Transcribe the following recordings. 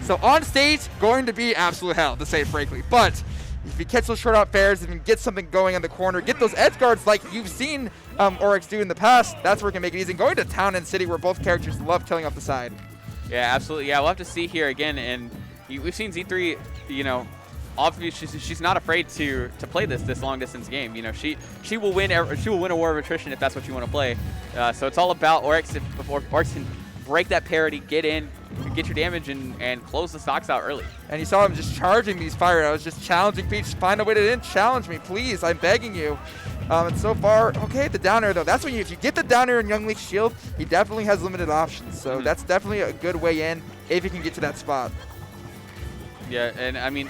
So on stage, going to be absolute hell, to say it frankly. But if you catch those short out fairs, if you can get something going in the corner, get those edge guards like you've seen Orex do in the past, that's where it can make it easy. And going to Town and City, where both characters love killing off the side. Yeah, absolutely. Yeah, we'll have to see here again. And we've seen Z3, you know, obviously she's not afraid to play this long distance game. You know, she will win a war of attrition if that's what you want to play. So it's all about Orex. If Orex can break that parity, get in, get your damage, and close the stocks out early. And you saw him just charging these fire arrows, just challenging Peach. Find a way to challenge me, please. I'm begging you. And so far, okay, the down air though. That's when if you get the down air in Young Lee's shield, he definitely has limited options. So that's definitely a good way in if you can get to that spot. Yeah, and I mean,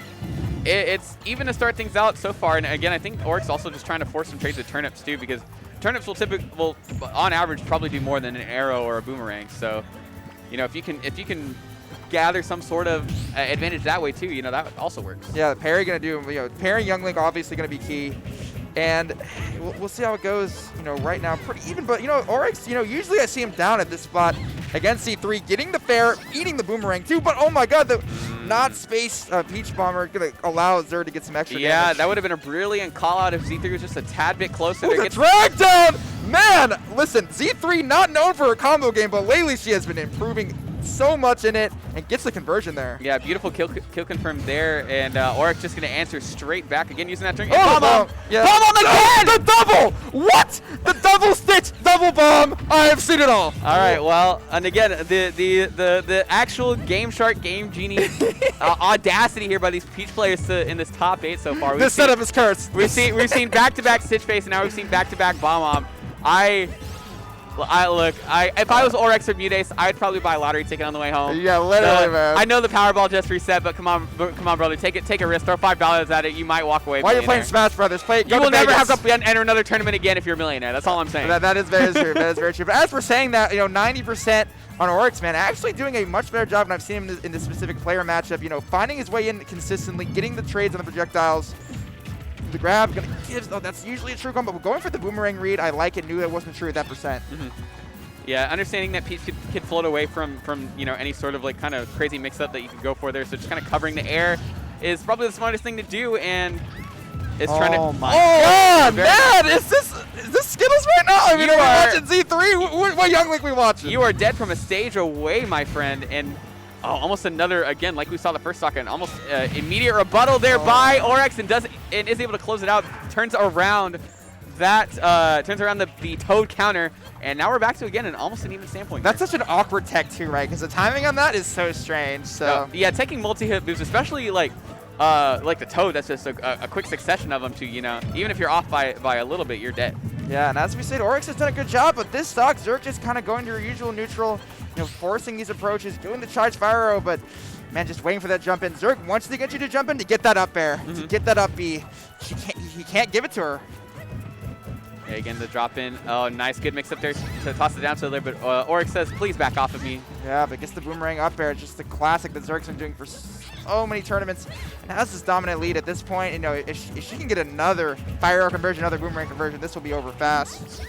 it's even to start things out so far. And again, I think Orex also just trying to force some trades with turnips too, because turnips will on average probably do more than an arrow or a boomerang. So, you know, if you can gather some sort of advantage that way too, you know, that also works. Yeah, the parry gonna do, you know, parrying Young Link obviously gonna be key. And we'll see how it goes, you know, right now. Pretty even, but, you know, Orex, you know, usually I see him down at this spot against C3, getting the fair, eating the boomerang too, but oh my god, the not space Peach Bomber going to allow Zer to get some extra damage. That would have been a brilliant call out if Z3 was just a tad bit closer. The drag down! Man, listen, Z3 not known for a combo game, but lately she has been improving so much in it and gets the conversion there. Yeah, beautiful kill confirmed there, and Orex just going to answer straight back again using that drink. Oh, bomb! Yeah. Bomb again! The double! What? The double stitch, double bomb! I have seen it all. All right, well, and again, the actual Game Shark, Game Genie audacity here by these Peach players in this top 8 so far. This setup is cursed. We've seen back-to-back Stitch Face, and now we've seen back-to-back Bomb. If I was Orex or Mutace, I'd probably buy a lottery ticket on the way home. Yeah, literally, man. I know the Powerball just reset, but come on, brother, take a risk. Throw $5 at it. You might walk away. Why are you playing Smash Brothers? You will never have to enter another tournament again if you're a millionaire. That's all I'm saying. That is very true. That is very true. But as we're saying that, you know, 90% on Orex, man, actually doing a much better job, and I've seen him in this specific player matchup. You know, finding his way in consistently, getting the trades on the projectiles. The grab gonna give. Oh, that's usually a true combo. But going for the boomerang read, I like it. Knew it wasn't true at that percent. Yeah, understanding that Peach could float away from you know, any sort of like kind of crazy mix-up that you could go for there. So just kind of covering the air is probably the smartest thing to do, and it's trying to. Oh my god, man! Is this Skittles right now? I mean, we're watching Z3. What Young Link we watching? You are dead from a stage away, my friend, and almost another again, like we saw the first stock, and almost immediate rebuttal there by Orex, and is able to close it out. Turns around the Toad counter, and now we're back to again almost an even standpoint. That's such an awkward tech too, right? Because the timing on that is so strange. So yeah, taking multi-hit moves, especially like the Toad, that's just a quick succession of them too. You know, even if you're off by a little bit, you're dead. Yeah, and as we said, Orex has done a good job, but this stock, Zerk just kind of going to her usual neutral, you know, forcing these approaches, doing the charge fire arrow, but man, just waiting for that jump in. Zerk wants to get you to jump in to get that up air, to get that up B. He can't give it to her. Yeah, again, the drop in. Oh, nice, good mix up there to toss it down to a little bit. Orex says, please back off of me. Yeah, but gets the boomerang up air. Just the classic that Zerk's been doing for so many tournaments. And has this dominant lead at this point. You know, if she can get another fire arrow conversion, another boomerang conversion, this will be over fast.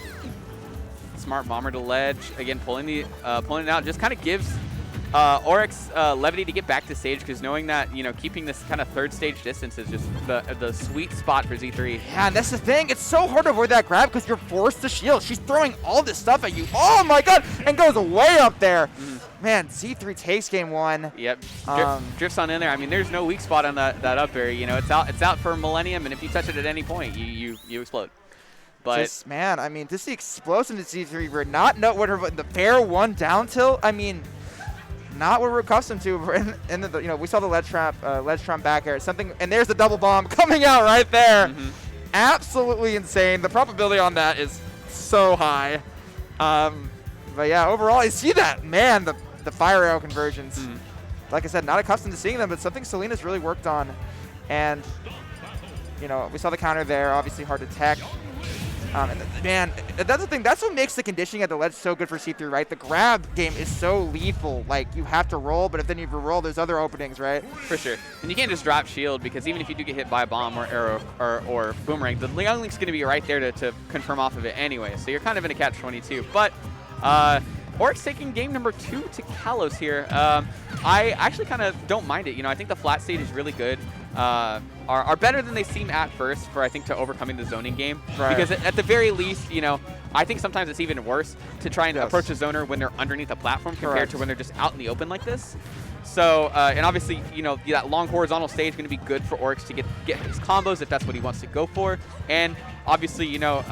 Smart bomber to ledge. Again, pulling it out just kind of gives Orex levity to get back to stage, because knowing that, you know, keeping this kind of third stage distance is just the sweet spot for Z3. Yeah, and that's the thing. It's so hard to avoid that grab because you're forced to shield. She's throwing all this stuff at you. Oh my god, and goes way up there. Man, Z3 takes game 1. Yep, drifts on in there. I mean, there's no weak spot on that up air. You know, it's out for Millennium, and if you touch it at any point, you explode. But just, man, I mean, just the explosiveness of Z3. Not know what her the fair 1 down tilt. I mean, not what we're accustomed to. And you know, we saw the ledge trap back air, something, and there's the double bomb coming out right there. Absolutely insane. The probability on that is so high. But yeah, overall, I see that, man. The fire arrow conversions. Like I said, not accustomed to seeing them, but something Selena's really worked on. And you know, we saw the counter there. Obviously hard to tech. And man, that's the thing. That's what makes the conditioning at the ledge so good for C3, right? The grab game is so lethal. Like, you have to roll, but if then you roll, there's other openings, right? For sure. And you can't just drop shield, because even if you do get hit by a bomb or arrow or boomerang, the Young Link's going to be right there to confirm off of it anyway. So you're kind of in a catch-22. But Orex taking game number 2 to Kalos here. I actually kind of don't mind it. You know, I think the flat stage is really good. Are better than they seem at first for, I think, to overcoming the zoning game. Right. Because at the very least, you know, I think sometimes it's even worse to try and approach a zoner when they're underneath a platform compared to when they're just out in the open like this. So, and obviously, you know, that long horizontal stage is going to be good for Orex to get his combos if that's what he wants to go for. And obviously, you know,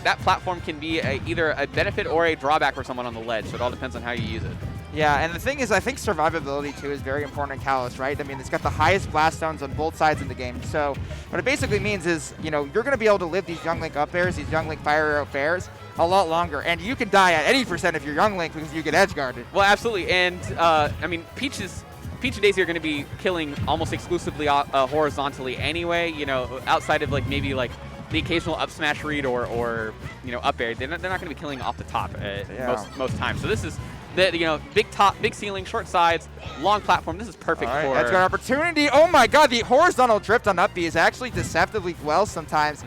that platform can be either a benefit or a drawback for someone on the ledge. So it all depends on how you use it. Yeah, and the thing is, I think survivability, too, is very important in Kalos, right? I mean, it's got the highest blast stones on both sides in the game. So what it basically means is, you know, you're going to be able to live these Young Link up airs, these Young Link fire arrow fairs a lot longer. And you can die at any percent if you're Young Link because you get edge guarded. Well, absolutely. And, I mean, Peach and Daisy are going to be killing almost exclusively horizontally anyway, you know, outside of, like, maybe, like, the occasional up smash read or you know, up air. They're not going to be killing off the top most times. So this is you know, big top, big ceiling, short sides, long platform. This is perfect for edge guard opportunity. Oh my God, the horizontal drift on up B is actually deceptively well sometimes,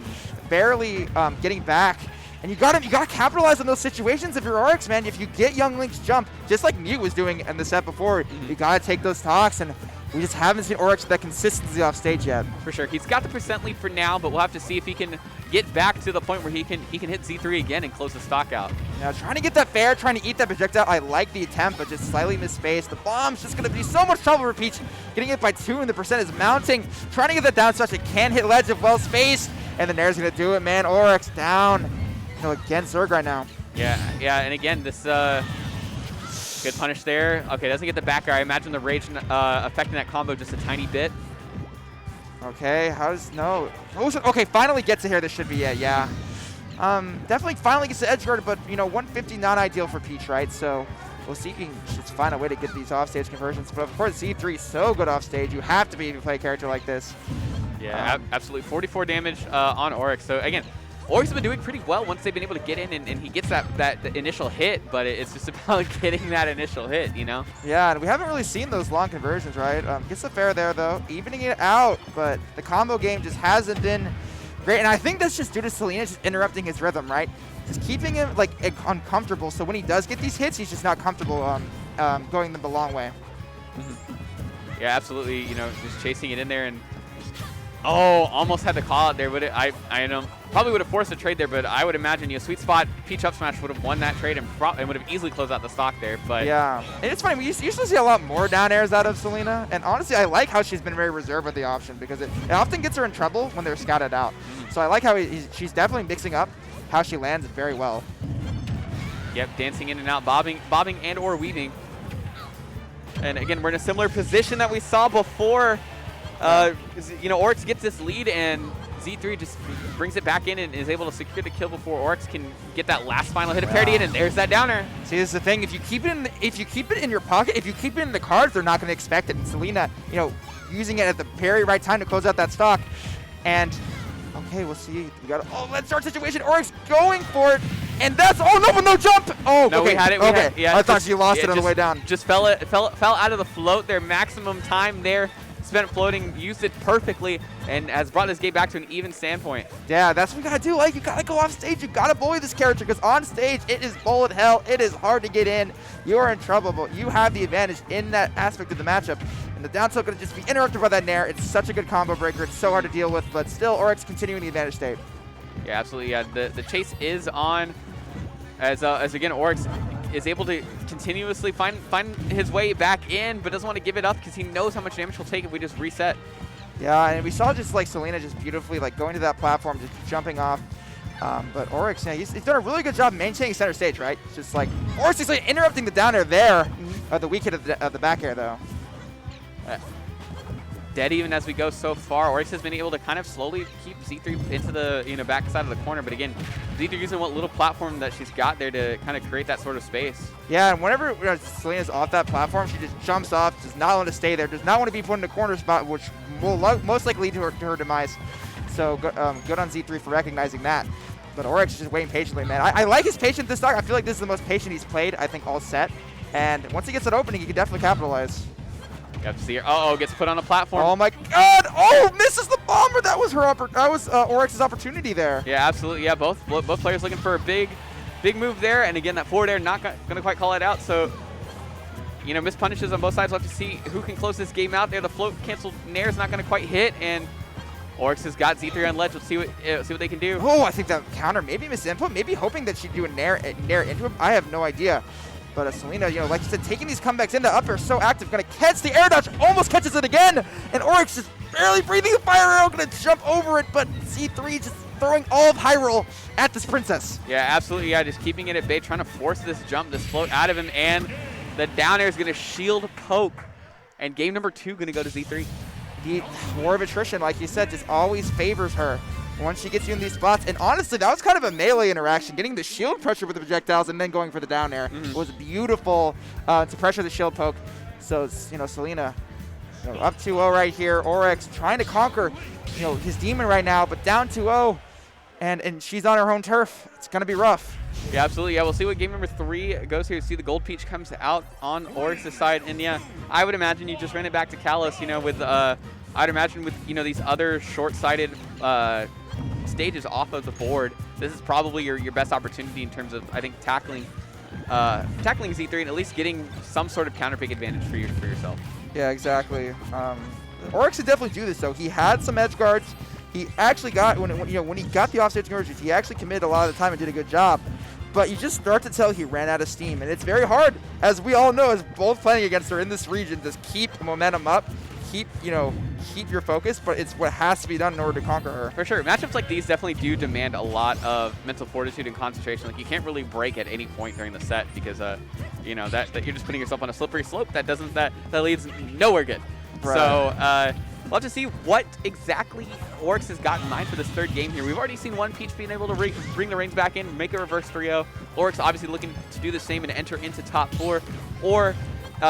barely getting back. And you gotta capitalize on those situations if you're Orex, man. If you get Young Link's jump, just like Mute was doing in the set before, you gotta take those talks. And we just haven't seen Orex with that consistency off stage yet. For sure. He's got the percent lead for now, but we'll have to see if he can get back to the point where he can hit Z3 again and close the stock out. Yeah, trying to get that fair, trying to eat that projectile. I like the attempt, but just slightly misspaced. The bomb's just going to be so much trouble for Peach. Getting it by 2 and the percent is mounting. Trying to get that down smash. It can hit ledge if well spaced. And the Nair's going to do it, man. Orex down, you know, against Zerg right now. Yeah, and again, this good punish there. Okay, doesn't get the back air. I imagine the rage affecting that combo just a tiny bit. Okay, okay, finally gets it here. This should be it, yeah. Definitely finally gets the edge guard, but, you know, 150 not ideal for Peach, right? So we'll see if he can just find a way to get these offstage conversions. But of course, Z3 is so good off stage. You have to be able to play a character like this. Yeah, absolutely. 44 damage on Orex. So again, Orex has been doing pretty well once they've been able to get in, and he gets that initial hit, but it's just about getting that initial hit, you know? Yeah, and we haven't really seen those long conversions, right? Gets the fair there, though, evening it out, but the combo game just hasn't been great, and I think that's just due to Selena just interrupting his rhythm, right? Just keeping him, like, uncomfortable, so when he does get these hits, he's just not comfortable going them the long way. Yeah, absolutely, you know, just chasing it in there, and almost had the call out there, but I know probably would have forced a trade there, but I would imagine, you know, Sweet Spot, Peach up smash would have won that trade and would have easily closed out the stock there. But yeah, and it's funny, we used to see a lot more down airs out of Selena, and honestly, I like how she's been very reserved with the option because it often gets her in trouble when they're scouted out. So I like how she's definitely mixing up how she lands very well. Yep, dancing in and out, bobbing and or weaving. And again, we're in a similar position that we saw before. You know, Orex gets this lead, and Z3 just brings it back in and is able to secure the kill before Orex can get that last final hit of parity in, and there's that downer. See, this is the thing. If you keep it in your pocket, if you keep it in the cards, they're not going to expect it. And Selena, you know, using it at the very right time to close out that stock. And okay, we'll see. We got let's start situation. Orex going for it, and that's no jump. Oh, no, okay. We had it. I thought she lost it on the way down. Just fell out of the float there. Maximum time there. Spent floating, used it perfectly, and has brought this game back to an even standpoint. Yeah, that's what you gotta do. Like, you gotta go off stage. You gotta bully this character because on stage it is bullet hell. It is hard to get in. You are in trouble, but you have the advantage in that aspect of the matchup. And the down tilt gonna just be interrupted by that Nair. It's such a good combo breaker. It's so hard to deal with, but still, Orex continuing the advantage state. Yeah, absolutely. Yeah, the chase is on as again Orex is able to continuously find his way back in, but doesn't want to give it up because he knows how much damage he'll take if we just reset. Yeah, and we saw just like Selena just beautifully like going to that platform, just jumping off. But Orex, yeah, he's done a really good job maintaining center stage, right? It's just like Orex is like interrupting the down air there, the weak hit of the back air though. Dead even as we go so far. Orex has been able to kind of slowly keep Z3 into the back side of the corner, but again, Z3 using what little platform that she's got there to kind of create that sort of space. Yeah, and whenever Selena's off that platform, she just jumps off, does not want to stay there, does not want to be put in a corner spot, which will most likely lead to her demise. So good on Z3 for recognizing that. But Orex is just waiting patiently, man. I like his patience this stock. I feel like this is the most patient he's played, I think, all set. And once he gets that opening, he can definitely capitalize. You have to see her. Gets put on a platform. Oh my God! Oh, misses the bomber. That was Orex's opportunity there. Yeah, absolutely. Yeah, both players looking for a big Big move there, and again, that forward air not going to quite call it out, so, you know, missed punishes on both sides. We'll have to see who can close this game out there. The float canceled nair's not going to quite hit, and Orex has got Z3 on ledge. Let's see what they can do. Oh, I think that counter maybe misinput, maybe hoping that she'd do a nair into him. I have no idea. But Selena, you know, like you said, taking these comebacks into up air so active, gonna catch the air dodge, almost catches it again, and Orex just barely breathing a fire arrow, gonna jump over it, but Z3 just throwing all of high roll at this princess. Yeah, absolutely. Yeah, just keeping it at bay, trying to force this jump, this float out of him, and the down air is going to shield poke. And game number 2 going to go to Z3. The war of attrition, like you said, just always favors her once she gets you in these spots. And honestly, that was kind of a melee interaction. Getting the shield pressure with the projectiles and then going for the down air was beautiful to pressure the shield poke. So, you know, Selena, you know, up 2-0 right here. Orex trying to conquer, you know, his demon right now, but down 2-0. And she's on her home turf. It's going to be rough. Yeah, absolutely. Yeah, we'll see what game number 3 goes here. See the gold peach comes out on Orex's side. And yeah, I would imagine you just ran it back to Callus, you know, with, I'd imagine with, you know, these other short-sighted stages off of the board, this is probably your best opportunity in terms of, I think, tackling Z3 and at least getting some sort of counter pick advantage for yourself. Yeah, exactly. Orex could definitely do this, though. He had some edge guards. He actually got, when he got the offstage conversions, he actually committed a lot of the time and did a good job. But you just start to tell he ran out of steam. And it's very hard, as we all know, as both playing against her in this region, just keep momentum up, keep your focus, but it's what has to be done in order to conquer her. For sure. Matchups like these definitely do demand a lot of mental fortitude and concentration. Like, you can't really break at any point during the set because, you know, that you're just putting yourself on a slippery slope that leads nowhere good. Right. So, we'll have to see what exactly Orex has got in mind for this 3rd game here. We've already seen one Peach being able to bring the reins back in, make a reverse 3-0. Orex obviously looking to do the same and enter into top 4. Or,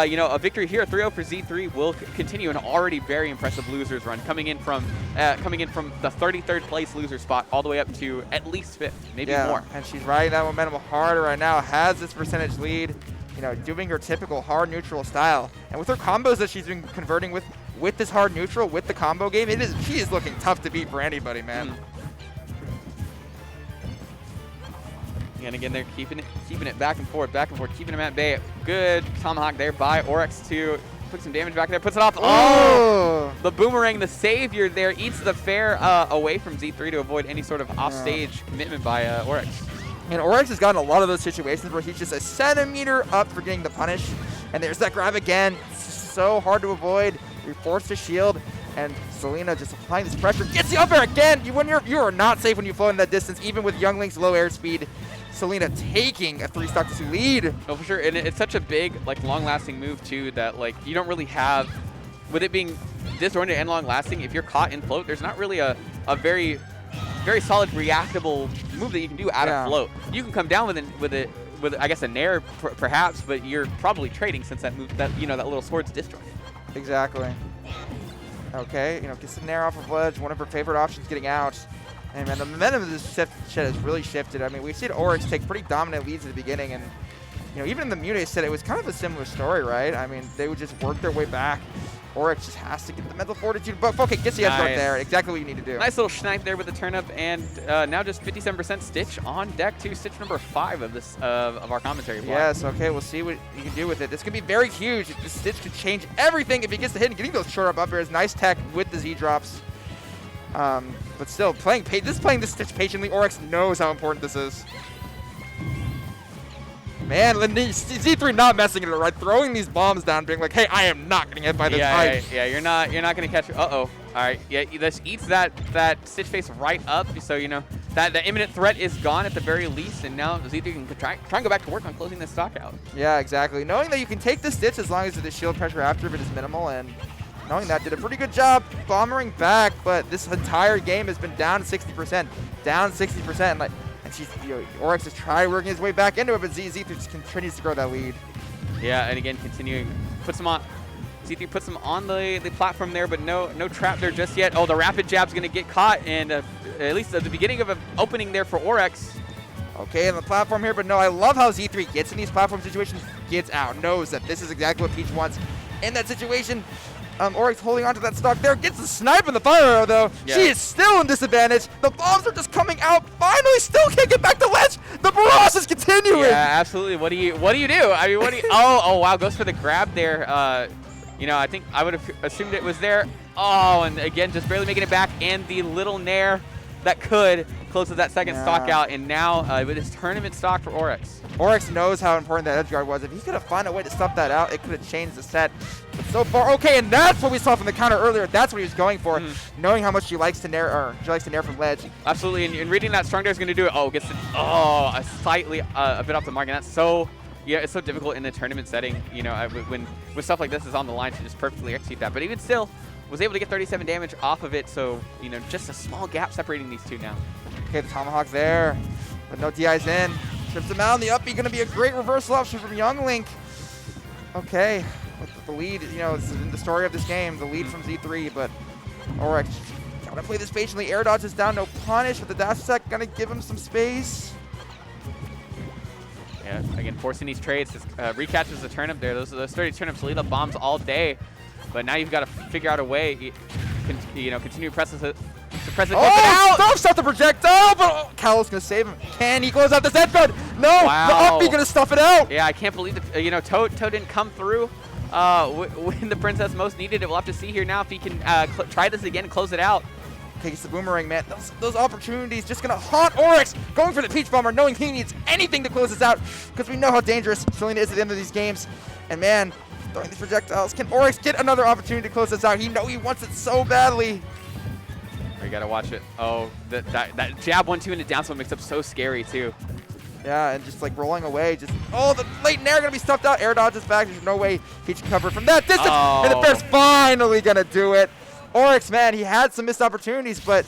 you know, a victory here, 3-0 for Z3 will continue an already very impressive losers run, coming in from the 33rd place loser spot all the way up to at least 5th, maybe more. And she's riding that momentum harder right now, has this percentage lead, you know, doing her typical hard neutral style. And with her combos that she's been converting with this hard neutral, with the combo game, she is looking tough to beat for anybody, man. And again, they're keeping it back and forth, keeping him at bay. Good tomahawk there by Orex to put some damage back there, puts it off. Oh! The boomerang, the savior there, eats the fair away from Z3 to avoid any sort of offstage commitment by Orex. And Orex has gotten a lot of those situations where he's just a centimeter up for getting the punish. And there's that grab again. It's just so hard to avoid. You're forced to shield, and Selena just applying this pressure. Gets the up air again! You are not safe when you float in that distance, even with Young Link's low airspeed. Selena taking a 3-stock to 2 lead. Oh, for sure. And it's such a big, like, long-lasting move, too, that, like, you don't really have, with it being disoriented and long-lasting, if you're caught in float, there's not really a very, very solid reactable move that you can do out of float. You can come down with I guess, a nair, perhaps, but you're probably trading since that move, that little sword's disjointed. Exactly. Okay, you know, gets the nair off of ledge, one of her favorite options getting out. And man, the momentum of this set has really shifted. I mean, we've seen Orex take pretty dominant leads at the beginning, and you know, even in the Mune set, it was kind of a similar story, right? I mean, they would just work their way back. Orex just has to get the mental fortitude, but okay, gets the edge guard there. Exactly what you need to do. Nice little snipe there with the turnip, and now just 57% Stitch on deck to Stitch number 5 of this of our commentary block. Yes, okay, we'll see what you can do with it. This could be very huge. The Stitch could change everything if he gets the hit, and getting those short up airs. Nice tech with the Z drops. But still, playing this Stitch patiently. Orex knows how important this is. Man, Z3 not messing it up, right? Throwing these bombs down, being like, hey, I am not getting hit by this pipe. Yeah, you're not going to catch it. Uh-oh. All right, yeah, this eats that Stitch face right up, so, you know, that the imminent threat is gone at the very least, and now Z3 can try and go back to work on closing this stock out. Yeah, exactly. Knowing that you can take the Stitch as long as the shield pressure after it is minimal, and knowing that did a pretty good job bombering back, but this entire game has been down 60%. Down 60%. And she's, you know, Orex has tried working his way back into it, but Z3 just continues to grow that lead. Yeah, and again, continuing, puts him on. Z3 puts him on the platform there, but no trap there just yet. Oh, the rapid jab's going to get caught, and at least at the beginning of an opening there for Orex. Okay, on the platform here, but no, I love how Z3 gets in these platform situations, gets out, knows that this is exactly what Peach wants. in that situation. Orex holding onto that stock there, gets the snipe in the fire arrow though. Yeah. She is still in disadvantage. The bombs are just coming out. Finally, still can't get back to ledge. The barrage is continuing. Yeah, absolutely. What do you do? I mean, what do you? Oh wow, goes for the grab there. You know, I think I would have assumed it was there. Oh, and again, just barely making it back, and the little nair that could closes that second stock out, and now it is tournament stock for Orex. Orex knows how important that edge guard was. If he could have found a way to stop that out, it could have changed the set. But so far, okay, and that's what we saw from the counter earlier. That's what he was going for, knowing how much she likes to nair, from ledge. Absolutely, and reading that strong dare is going to do it. Oh, gets it. Oh, slightly a bit off the mark, and that's so. Yeah, it's so difficult in a tournament setting. You know, when stuff like this is on the line to just perfectly execute that. But even still, was able to get 37 damage off of it. So you know, just a small gap separating these two now. Okay, the tomahawk there, but no DIs in. Trips him out, and the up B going to be a great reversal option from Young Link. Okay, with the lead, you know, it's in the story of this game, the lead from Z3, but Orex gotta play this patiently. Air dodge is down, no punish, but the dash attack gonna give him some space. Yeah, again, forcing these trades. Recatches the turnip there. Those 30 turnips lead up bombs all day, but now you've got to figure out a way, you know, continue to press it. Don't stop the projectile, but Cal's gonna save him. Can he close out this edge guard? No, wow. The up B gonna stuff it out. Yeah, I can't believe that, you know, Toad didn't come through when the princess most needed it. We'll have to see here now if he can try this again and close it out. Takes the boomerang, man. Those opportunities just gonna haunt Orex, going for the Peach Bomber, knowing he needs anything to close this out, because we know how dangerous Selena is at the end of these games. And man, throwing these projectiles, can Orex get another opportunity to close this out? He wants it so badly. You gotta watch it. Oh, that jab 1-2 into down smash makes up so scary too. Yeah, and just like rolling away, the late nair gonna be stuffed out. Air dodges back. There's no way he can cover from that distance. Oh. And the Bear's finally gonna do it. Orex, man, he had some missed opportunities, but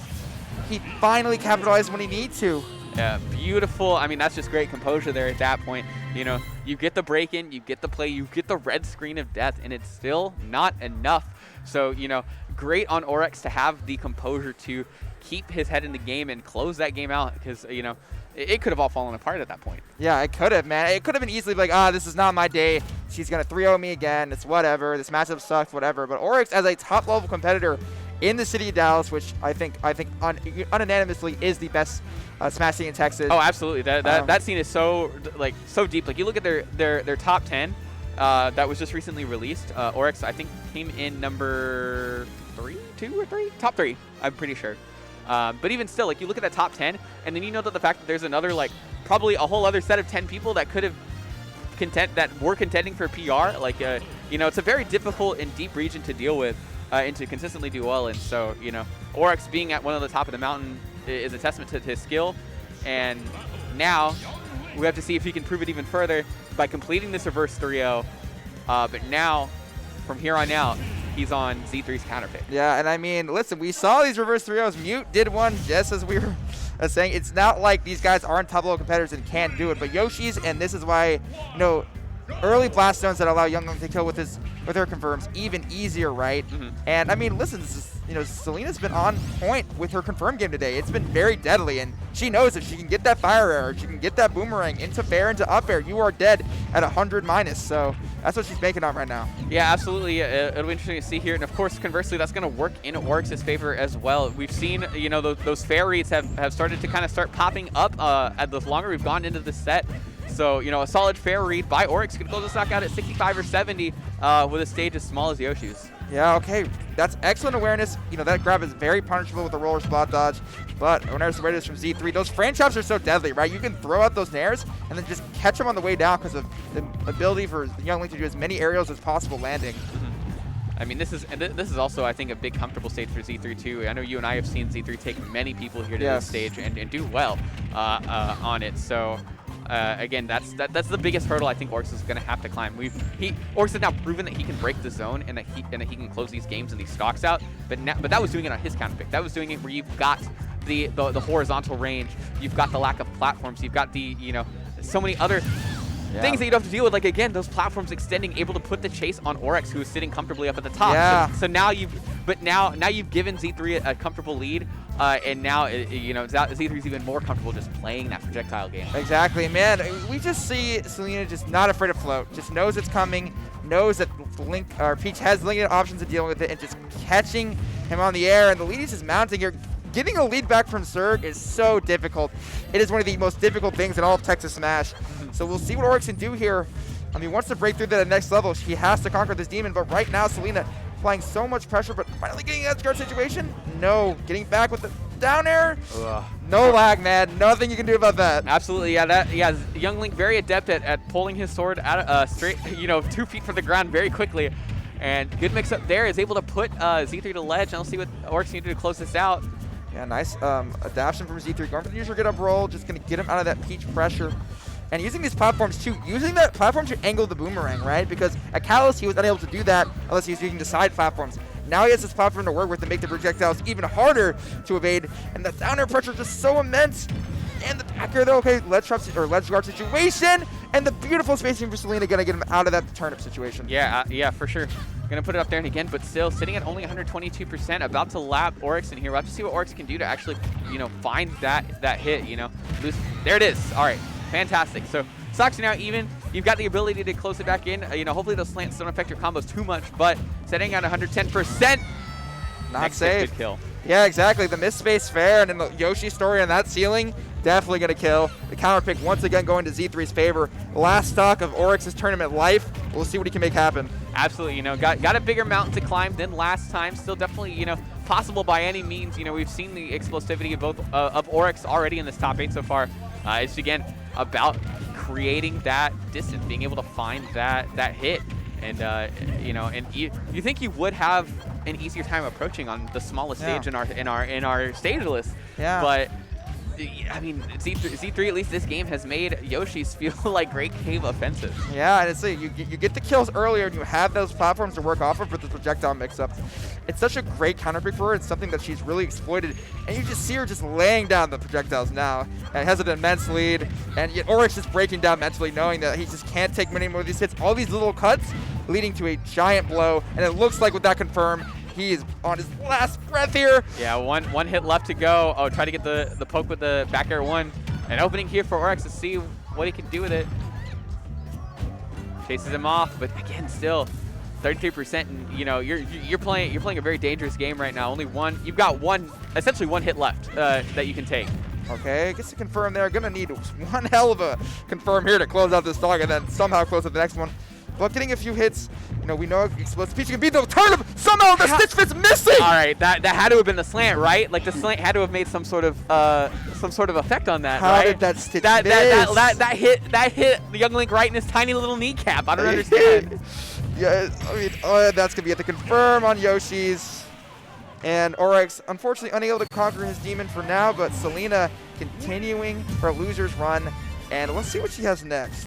he finally capitalized when he needs to. Yeah, beautiful. I mean, that's just great composure there at that point. You know, you get the break in, you get the play, you get the red screen of death, and it's still not enough. So, you know, great on Orex to have the composure to keep his head in the game and close that game out, because, you know, it could have all fallen apart at that point. Yeah, it could have, man. It could have been easily like, this is not my day. She's going to 3-0 me again. It's whatever. This matchup sucks, whatever. But Orex, as a top-level competitor in the city of Dallas, which I think unanimously is the best Smash scene in Texas. Oh, absolutely. That scene is so deep. Like, you look at their top 10 that was just recently released. Orex, I think, came in number 2 or 3? Top 3, I'm pretty sure. But even still, like, you look at that top 10, and then you know that the fact that there's another, like, probably a whole other set of 10 people that could have that were contending for PR. Like, you know, it's a very difficult and deep region to deal with and to consistently do well in. So, you know, Orex being at one of the top of the mountain is a testament to his skill. And now we have to see if he can prove it even further by completing this reverse 3-0. But now, from here on out, he's on Z3's counterpick. Yeah, and I mean, listen, we saw these reverse 3-0s. Mute did one just as we were saying. It's not like these guys aren't top-level competitors and can't do it, but Yoshi's, and this is why, you know, early blast zones that allow Young to kill with her confirms even easier, right? And I mean, listen, this is, you know, Selena's been on point with her confirm game today. It's been very deadly, and she knows if she can get that fire arrow, she can get that boomerang into fair, into up air, you are dead at 100 minus. So that's what she's making on right now. Yeah, absolutely. It'll be interesting to see here. And of course, conversely, that's going to work in Orex's favor as well. We've seen, you know, those fair reads have started to start popping up as the longer we've gone into this set. So, you know, a solid fair read by Orex could close this knock out at 65 or 70 with a stage as small as Yoshi's. Yeah, okay. That's excellent awareness. You know, that grab is very punishable with the roller spot dodge. But awareness awareness from Z3. Those frame traps are so deadly, right? You can throw out those nairs and then just catch them on the way down because of the ability for Young Link to do as many aerials as possible landing. I mean, this is also, I think, a big comfortable stage for Z3 too. I know you and I have seen Z3 take many people here to this stage and do well on it. So again, that's the biggest hurdle I think Orex is going to have to climb. Orex has now proven that he can break the zone and that he can close these games and these stocks out. But that was doing it on his counter pick. That was doing it where you've got the horizontal range, you've got the lack of platforms, you've got the, you know, so many other things that you don't have to deal with. Like, again, those platforms extending, able to put the chase on Orex, who is sitting comfortably up at the top. Yeah. So now you've given Z3 a comfortable lead, and now you know, Z3 is even more comfortable just playing that projectile game. Exactly, man. We just see Selena just not afraid to float, just knows it's coming, knows that Link or Peach has limited options of dealing with it, and just catching him on the air. And the lead is just mounting here. Getting a lead back from Zerg is so difficult. It is one of the most difficult things in all of Texas Smash. So we'll see what Orex can do here. I mean, once to break through to the next level, she has to conquer this demon. But right now, Selena applying so much pressure, but finally getting that guard situation. No, getting back with the down air. Ugh. No lag, man. Nothing you can do about that. Absolutely, yeah. Young Link very adept at pulling his sword out straight, 2 feet from the ground very quickly. And good mix up there, is able to put Z3 to ledge. And we'll see what Orex can do to close this out. Yeah, nice adaptation from Z3. Going for the usual get up roll, just going to get him out of that Peach pressure. And using these platforms too, using that platform to angle the boomerang, right? Because at Kalos, he was unable to do that unless he was using the side platforms. Now he has this platform to work with to make the projectiles even harder to evade. And the down air pressure is just so immense. And the back air though, okay, ledge guard situation. And the beautiful spacing for Selena going to get him out of that turnip situation. Yeah, for sure. Going to put it up there and again, but still sitting at only 122%, about to lap Orex in here. We'll have to see what Orex can do to actually, find that hit, There it is. All right, fantastic. So stocks are now even. You've got the ability to close it back in. Hopefully those slants don't affect your combos too much, but setting at 110%. Not safe. Good kill. Yeah, exactly. The missed space fair, and then the Yoshi story on that ceiling, definitely going to kill. The counter pick once again going to Z3's favor. Last stock of Orex's tournament life. We'll see what he can make happen. Absolutely, got a bigger mountain to climb than last time. Still definitely, possible by any means. We've seen the explosivity of both of Orex already in this top 8 so far. It's again about creating that distance, being able to find that hit, and and you think you would have an easier time approaching on the smallest stage in our stage list. Yeah. But I mean, Z3 at least this game has made Yoshi's feel like great cave offensive. Yeah, and it's you get the kills earlier, and you have those platforms to work off of for the projectile mix-up. It's such a great counter pick for her. It's something that she's really exploited, and you just see her just laying down the projectiles now. And has an immense lead, and yet Orex just breaking down mentally, knowing that he just can't take many more of these hits. All these little cuts leading to a giant blow, and it looks like with that confirmed, he is on his last breath here. Yeah, one hit left to go. Oh, try to get the poke with the back air one. An opening here for Orex to see what he can do with it. Chases him off, but again, still 33%. And you're playing a very dangerous game right now. You've got essentially one hit left that you can take. Okay, gets to confirm there. Gonna need one hell of a confirm here to close out this dog, and then somehow close out the next one. But getting a few hits, we know Explosive Peach can beat the turnip. Somehow the Stitch Fit's missing. All right, that had to have been the slant, right? Like the slant had to have made some sort of effect on that. How right? did that Stitch that miss? That hit the Young Link right in his tiny little kneecap. I don't understand. Yeah, I mean, that's gonna be at the confirm on Yoshi's. And Orex, unfortunately, unable to conquer his demon for now, but Selena continuing her loser's run. And let's see what she has next.